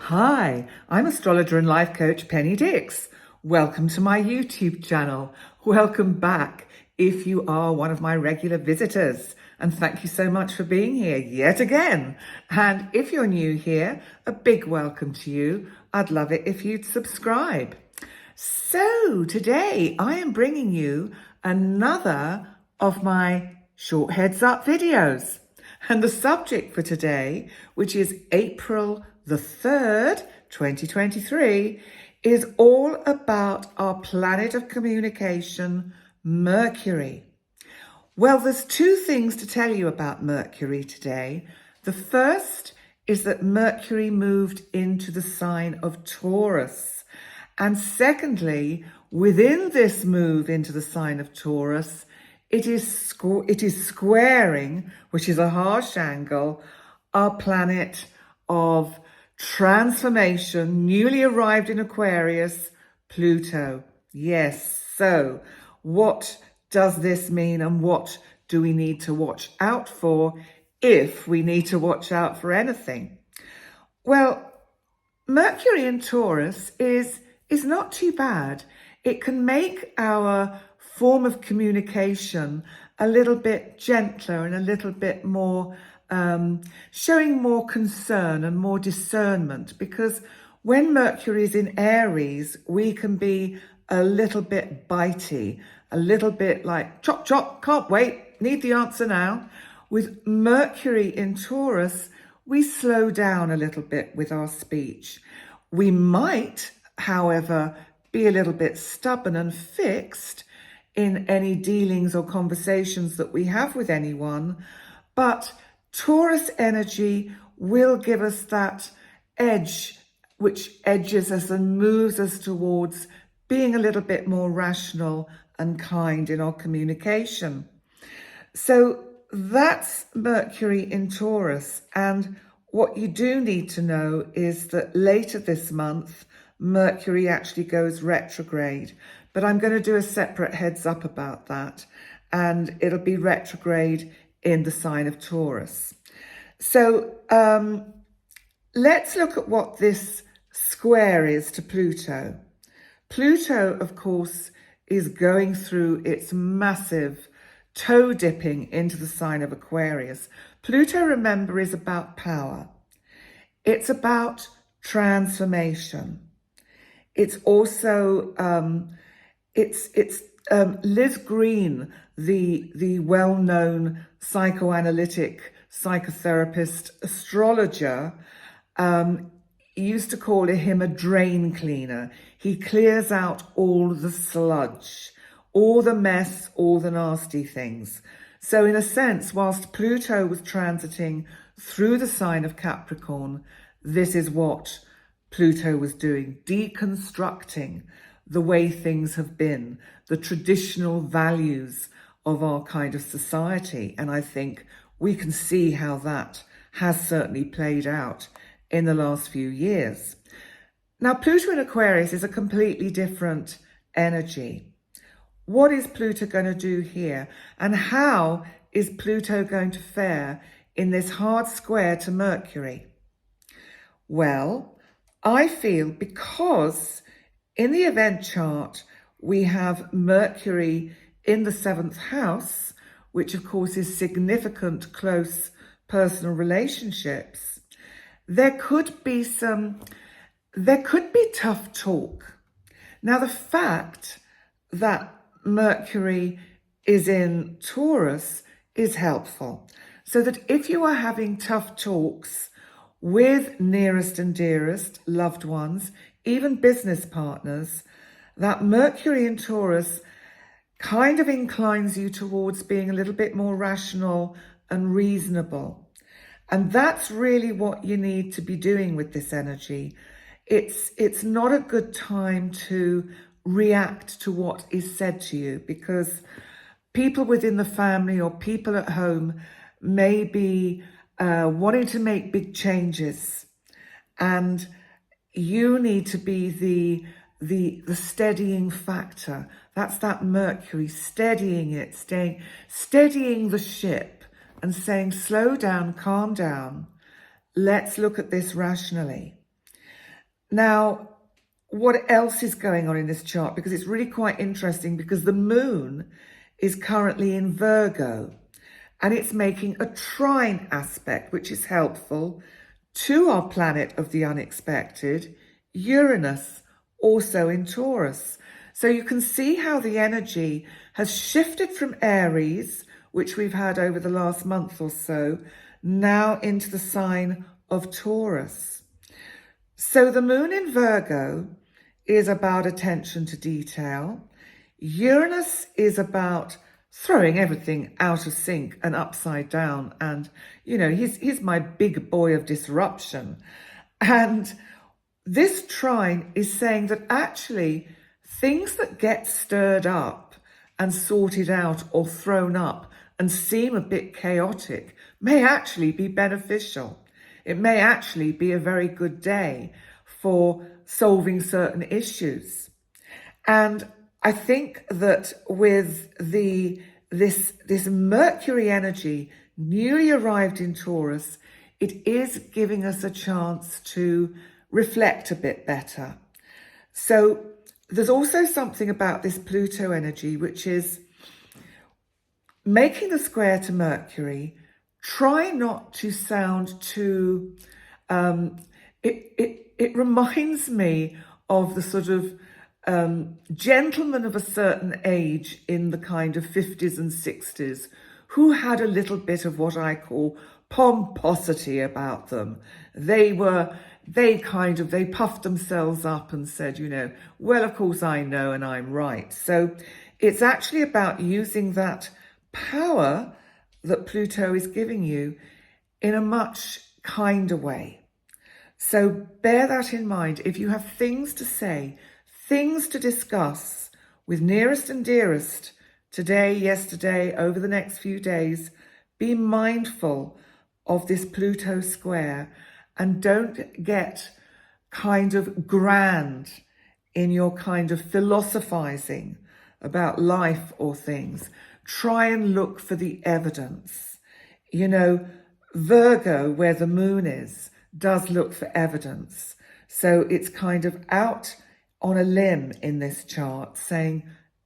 Hi, I'm astrologer and life coach Penny Dix. Welcome to my YouTube channel. Welcome back if you are one of my regular visitors. And thank you so much for being here yet again. And if you're new here, a big welcome to you. I'd love it if you'd subscribe. So today I am bringing you another of my short heads up videos. And the subject for today, which is April the 3rd, 2023, is all about our planet of communication, Mercury. Well, there's two things to tell you about Mercury today. The first is that Mercury moved into the sign of Taurus. And secondly, within this move into the sign of Taurus, it is squaring, which is a harsh angle, our planet of transformation, newly arrived in Aquarius, Pluto. Yes, so what does this mean and what do we need to watch out for if we need to watch out for anything? Well, Mercury in Taurus is not too bad. It can make our form of communication a little bit gentler and a little bit more showing more concern and more discernment, because when Mercury is in Aries, we can be a little bit bitey, a little bit like chop chop, can't wait, need the answer now. With Mercury in Taurus, we slow down a little bit with our speech. We might, however, be a little bit stubborn and fixed in any dealings or conversations that we have with anyone, but Taurus energy will give us that edge, which edges us and moves us towards being a little bit more rational and kind in our communication. So that's Mercury in Taurus. And what you do need to know is that later this month, Mercury actually goes retrograde. But I'm going to do a separate heads up about that. And it'll be retrograde in the sign of Taurus. So let's look at what this square is to Pluto. Pluto, of course, is going through its massive toe dipping into the sign of Aquarius. Pluto, remember, is about power. It's about transformation. It's also, Liz Green, the well-known psychoanalytic psychotherapist astrologer, used to call him a drain cleaner. He clears out all the sludge, all the mess, all the nasty things. So in a sense, whilst Pluto was transiting through the sign of Capricorn, this is what Pluto was doing, deconstructing the way things have been, the traditional values of our kind of society. And I think we can see how that has certainly played out in the last few years. Now, Pluto in Aquarius is a completely different energy. What is Pluto going to do here? And how is Pluto going to fare in this hard square to Mercury? Well, I feel because in the event chart, we have Mercury in the 7th house, which of course is significant close personal relationships. There could be tough talk. Now, the fact that Mercury is in Taurus is helpful, so that if you are having tough talks with nearest and dearest, loved ones, even business partners, that Mercury in Taurus kind of inclines you towards being a little bit more rational and reasonable. And that's really what you need to be doing with this energy. It's not a good time to react to what is said to you, because people within the family or people at home may be wanting to make big changes, and you need to be the steadying factor. That's that Mercury steadying it, steadying the ship and saying, slow down, calm down. Let's look at this rationally. Now, what else is going on in this chart? Because it's really quite interesting, because the moon is currently in Virgo and it's making a trine aspect, which is helpful to our planet of the unexpected, Uranus, also in Taurus. So you can see how the energy has shifted from Aries, which we've had over the last month or so, now into the sign of Taurus. So the moon in Virgo is about attention to detail. Uranus is about throwing everything out of sync and upside down. And, you know, he's my big boy of disruption. And this trine is saying that actually things that get stirred up and sorted out or thrown up and seem a bit chaotic may actually be beneficial. It may actually be a very good day for solving certain issues. And I think that with this Mercury energy newly arrived in Taurus, it is giving us a chance to reflect a bit better. So there's also something about this Pluto energy, which is making the square to Mercury. Try not to sound too, it reminds me of the sort of gentlemen of a certain age in the kind of 50s and 60s who had a little bit of what I call pomposity about them. They puffed themselves up and said, you know, well, of course I know and I'm right. So it's actually about using that power that Pluto is giving you in a much kinder way. So bear that in mind. If you have things to say, things to discuss with nearest and dearest today, yesterday, over the next few days, be mindful of this Pluto square and don't get kind of grand in your kind of philosophizing about life or things. Try and look for the evidence. You know, Virgo, where the moon is, does look for evidence. So it's kind of out on a limb in this chart saying,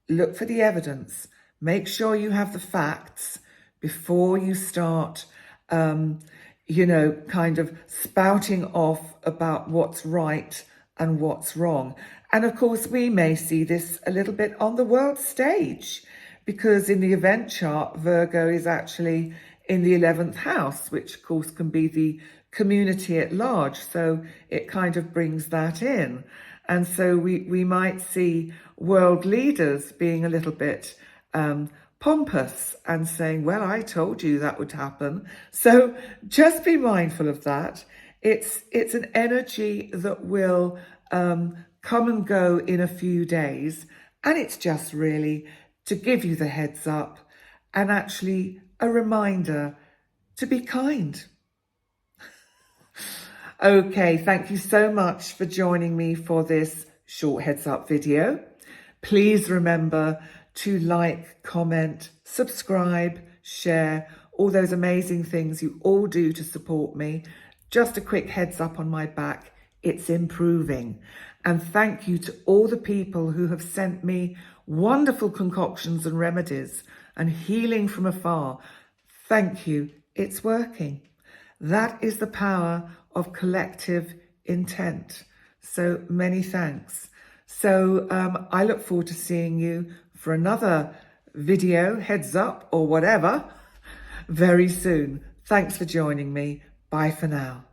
look for the evidence. Make sure you have the facts before you start, you know, kind of spouting off about what's right and what's wrong. And of course, we may see this a little bit on the world stage, because in the event chart, Virgo is actually in the 11th house, which of course can be the community at large. So it kind of brings that in. And so we might see world leaders being a little bit pompous and saying, well, I told you that would happen. So just be mindful of that. It's an energy that will come and go in a few days. And it's just really to give you the heads up and actually a reminder to be kind. Okay, thank you so much for joining me for this short heads up video. Please remember to like, comment, subscribe, share, all those amazing things you all do to support me. Just a quick heads up on my back, it's improving. And thank you to all the people who have sent me wonderful concoctions and remedies and healing from afar. Thank you, it's working. That is the power of collective intent. So many thanks. So I look forward to seeing you for another video, heads up or whatever, very soon. Thanks for joining me. Bye for now.